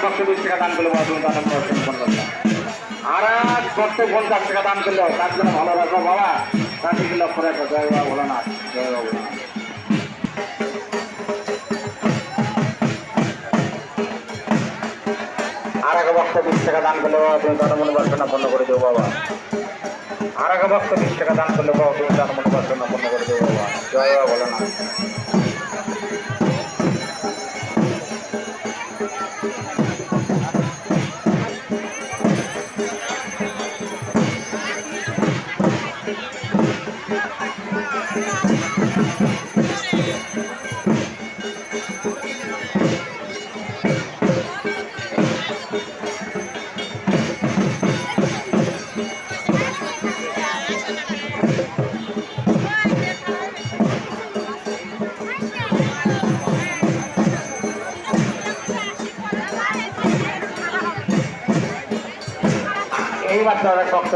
ভক্ত 20 টাকা দান করলে বাবা তুমি তার নাম রোশন করবে না। আর এক ভক্ত 50 টাকা দান করলো তার জন্য ভালো রাখবো বাবা তার দিকে লক্ষ্য রাখো। জয় বাবা ভোলানাথ, জয় বাবা ভোলানাথ। আর এক ভক্ত 20 টাকা দান করলে বাবা তুমি তার মনোবাসনা পূর্ণ করে দেবো বাবা। আর এক ভক্ত 20 টাকা দান করলে বাবা তুমি তার মনোবাসনা পূর্ণ করে দেবো বাবা। জয় বাবা ভোলানাথ। এইমাত্র এক ভক্ত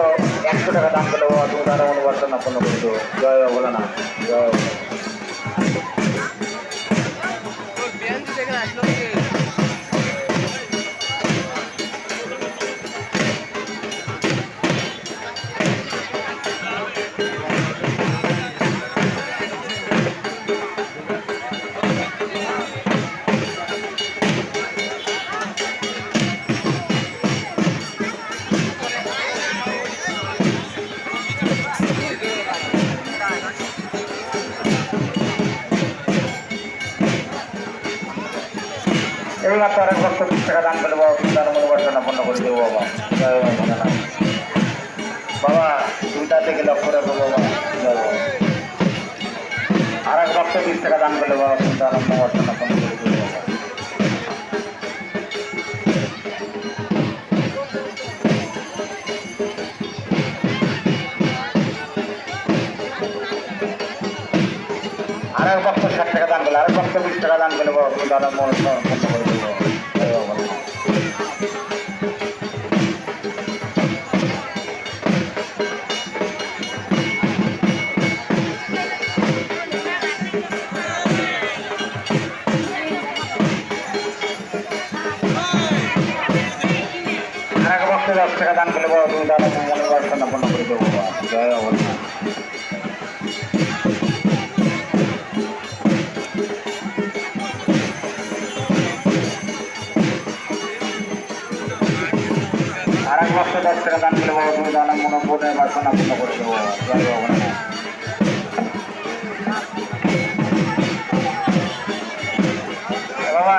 100 টাকা দান করলে বাবা তুমি তার অনুবাসনা পূর্ণ করে দেবো। জয় বাবা ভোলানাথ, জয়। এইমাত্র আরেক ভক্ত 20 টাকা দান করলে বাবা তুমি তার মনোবাসনা পূর্ণ করে দেবো বাবা। জয় বাবা ভোলানাথ। বাবা দুইটার দিকে লক্ষ্য রাখবো বাবা। জয় বাবা। আর এক ভক্ত 20 টাকা দান করলে বাবা তুমি তার মনোবাসনা পূর্ণ করে দেবো বাবা। আর এক ভক্ত 60 টাকা দান করলে আর এক ভক্ত 20 টাকা দান করলে বাবা তুমি তার মনোবাসনা পূর্ণ করে দেবো বাবা। জয় বাবা ভোলানাথ। আর এক ভক্ত 10 টাকা দান করলে বাবা তুমি তার মনোবাসনা পূর্ণ করে দেবো বাবা। জয় বাবা ভোলানাথ। আর এক ভক্ত 10 টাকা দান করলে বাবা তুমি তার মনোবাসনা পূর্ণ করে দেবো বাবা। জয় বাবা ভোলানাথ। বাবা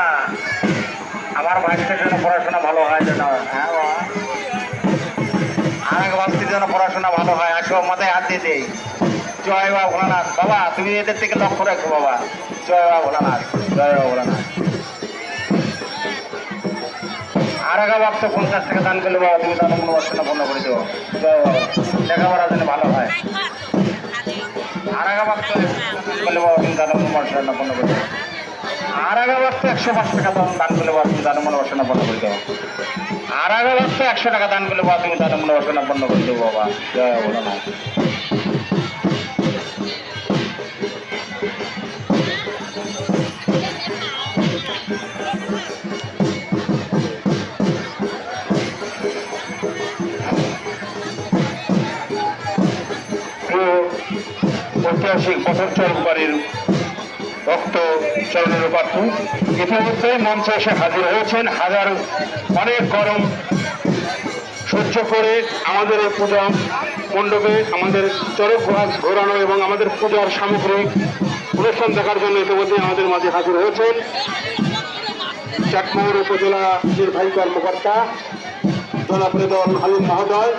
আমার ভাইদের জন্য পড়াশোনা ভালো হয় যেন। হ্যাঁ বাবা আর এক ভক্তের জন্য পড়াশোনা ভালো হয় আসো মাথায় হাত দিয়ে দেই। জয় বাবা ভোলানাথ। বাবা তুমি এদের থেকে লক্ষ্য রাখো বাবা। জয় বাবা ভোলানাথ, জয় বাবা ভোলানাথ। আর এক ভক্ত 50 টাকা দান করলে বাবা তুমি তার মনোবাসনা পূর্ণ করে দেবো। জয় বাবা লেখাপড়ার জন্য ভালো হয়। আর এক ভক্ত করলে বাবা তুমি তার মনোবাসনা পূর্ণ করে দেবো। আর এক ভক্ত 105 টাকা দান করলে বাবা তুমি তার মনোবাসনা পূর্ণ করে দেবো। আর এক ভক্ত 100 টাকা দান করলে বাবা তুমি তার মনোবাসনা পূর্ণ করে দেবো বাবা। জয় বাবা ভোলানাথ। ঐতিহাসিক পথচলকারীর ভক্ত চরণের পাত্র ইতিমধ্যে মঞ্চে এসে হাজির হয়েছেন। অনেক গরম সহ্য করে আমাদের এই পূজা মণ্ডপে আমাদের চরক ঘোরানো এবং আমাদের পূজার সামগ্রিক অনুষ্ঠান দেখার জন্য ইতিমধ্যে আমাদের মাঝে হাজির হয়েছেন চাটমোহর উপজেলা নির্বাহী কর্মকর্তা জনাব রেদওয়ান হালিম মহোদয়।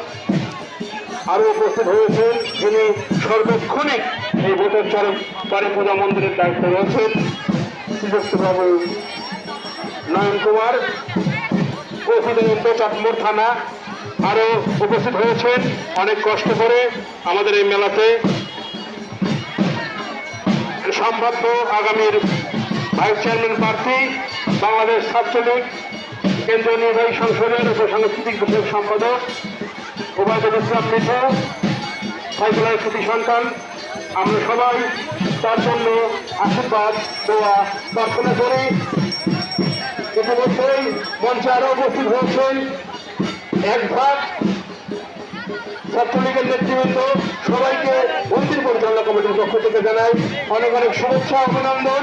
আরও উপস্থিত হয়েছেন যিনি সর্বক্ষণিক এই ভোটের চরক পারে পূজা মন্দিরের দায়িত্বে রয়েছেন শ্রীযুক্তবাবু নয়ন কুমার, প্রেসিডেন্ট চাটমোহর থানা। আরও উপস্থিত হয়েছেন অনেক কষ্ট করে আমাদের এই মেলাতে সম্ভাব্য আগামীর ভাইস চেয়ারম্যান প্রার্থী বাংলাদেশ ছাত্রলীগ কেন্দ্রীয় নির্বাহী সংসদের উপসাংস্কৃতিক বিষয়ক সম্পাদক ওবায়দুল ইসলাম মিঠু, সাইকেলের কৃতি সন্তান। আমরা সবাই তার জন্য আশীর্বাদ দোয়া প্রার্থনা করি। ইতিমধ্যেই মঞ্চে আরো উপস্থিত হয়েছেন এক ভাগ ছাত্রলীগের নেতৃবৃন্দ। সবাইকে মন্দির পরিচালনা কমিটির পক্ষ থেকে জানাই অনেক অনেক শুভেচ্ছা অভিনন্দন।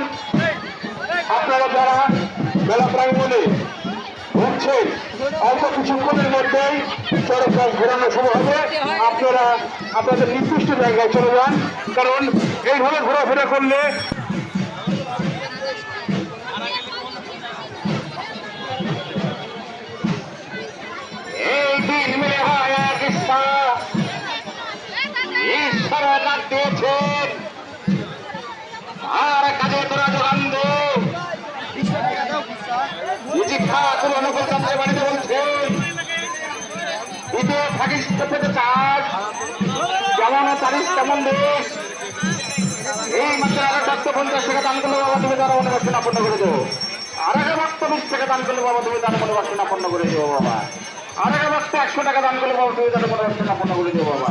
আপনারা যারা মেলা প্রাঙ্গণে ঘুরছেন, অল্প কিছুক্ষণের মধ্যেই চড়ক গাছ ঘোরানো শুরু হবে। আপনারা আপনাদের নির্দিষ্ট জায়গায় চলে যান, কারণ এইভাবে ঘোরাফেরা করলে এই দিন মিলে হয় এক ইচ্ছা, ঈশ্বর ডাক দিয়েছেন আর কাজে তোরা যোগান দে। বাড়িতে বলছেন দিতে থাকিস পেতে চাস, যেমন চালিস তেমন দেশ। এই মাত্র 50 টাকা দান করলে বাবা তুমি তারা মনে বাসনা পূর্ণ করে দেবো। আর আগে মাত্র 20 টাকা দান করলে বাবা তুমি তারা মনে বাসনা পূর্ণ করে দেবো বাবা। আর আগে মাত্র 100 টাকা দান করলে বাবা তুমি তারা মনে বাসনা পূর্ণ করে দেবো বাবা।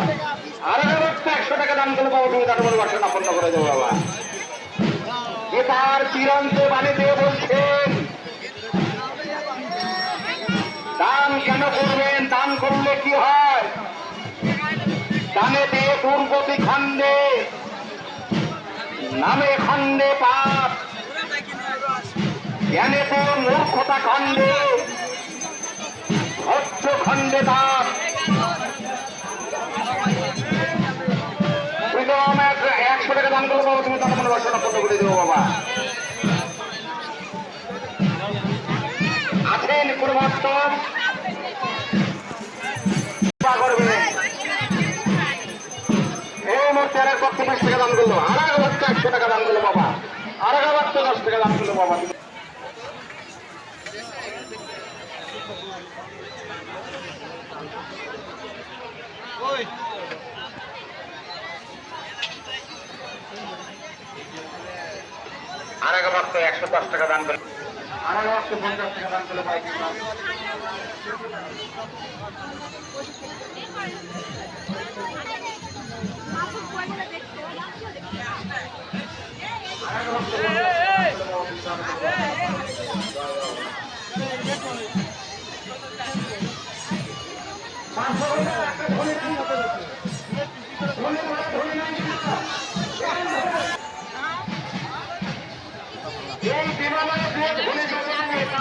আর আগে মাত্র 100 টাকা দান করলে বাবা তুমি তারা মনে বাসনা পূর্ণ করে দেবো বাবা। এটার চিরন্তে বাণী দিয়ে বলছেন দান কেন করবেন, দান করলে কি হয়? দানে দিয়ে দুর্গতি খণ্ডে, নামে খণ্ডে পাপ, জ্ঞানে তো মূর্খতা খণ্ডে, ধৈর্য খণ্ডে দান। 100 টাকা দান করবো বাবা তুমি তার মনে বাসনা পূর্ণ করে দেবো বাবা। আছেন কোন বাস্তব করবে এই মুহূর্তে আর এক ভক্ত 20 টাকা দান করলো, আর এক ভক্ত 100 টাকা দান করলো বাবা, আর এক ভক্ত 10 টাকা দান করলো বাবা। আর এক ভক্ত 110 টাকা দান করলো, আর এক ভক্ত 50 টাকা দান করলো ভাই। এই বিমানের ধরে যাবে এটা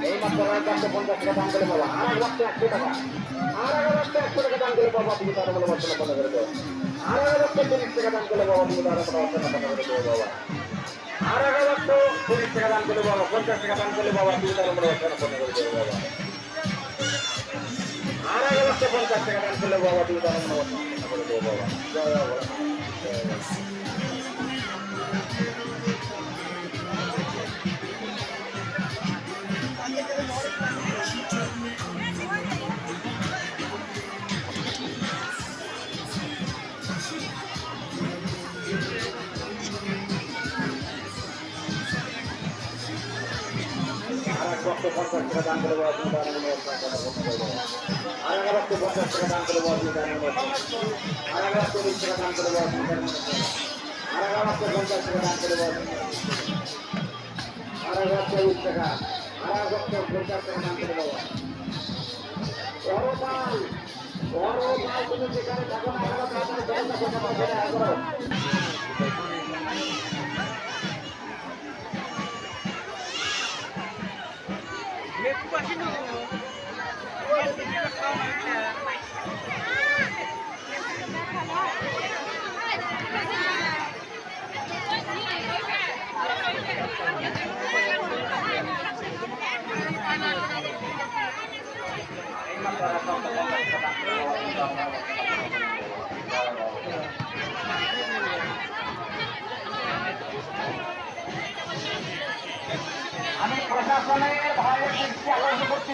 এই মাত্র 50 টাকা দাম করে বাবা, আর এক লক্ষ 100 টাকা, আর এক লক্ষ 100 টাকা দাম করে বাবা তুমি তারা বলে বাসনা পূর্ণ করে দেবো। আর এক লক্ষ 30 টাকা দাম করে বাবা তুমি তারা বাসনা পূর্ণ করে দেবো বাবা। আর এক লক্ষ 30 টাকা দাম করে বাবা, 50 টাকা দাম করে বাবা তুমি তারা বলে বাসনা পূর্ণ করে দেবো বাবা। আর এক লক্ষ 50 টাকা দাম করলে বাবা তুমি তারা বলে বাসনা পূর্ণ করে দেবো বাবা। জয় বাবা। আর এক লক্ষ 50 টাকা দান করে বাবা তুমি তারা বলে বাসনা পূর্ণ করে দেবো। আর এক লক্ষ 50 টাকা দান করে বাবা তুমি তারা বলে, আর এক লক্ষ 20 টাকা দান করে বাবা তুমি তারা বলে, আর এক লক্ষ 50 টাকা দান করে বাবা, আর এক লক্ষ 20 টাকা, আর এক লক্ষ 50 টাকা দান করে বাবা। পরপাল তুমি যেখানে থাকো না প্রশাসনের ভাইয়ের দৃষ্টি আকর্ষণ করছি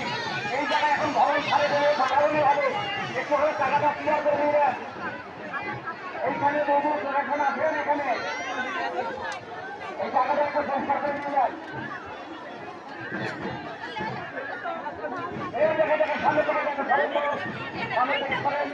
এই জায়গায় এখন ভবন ছাড়ে দেবে বাড়ানো হবে একটু করে টাকাটা ক্লিয়ার করে দিবেন এইখানে বহু প্রশাসন আছেন এখানে এই জায়গাটা একটু পরিষ্কার করে দিবেন এই দেখে দেখে সামনে থেকে দেখে সামনে থেকে সরে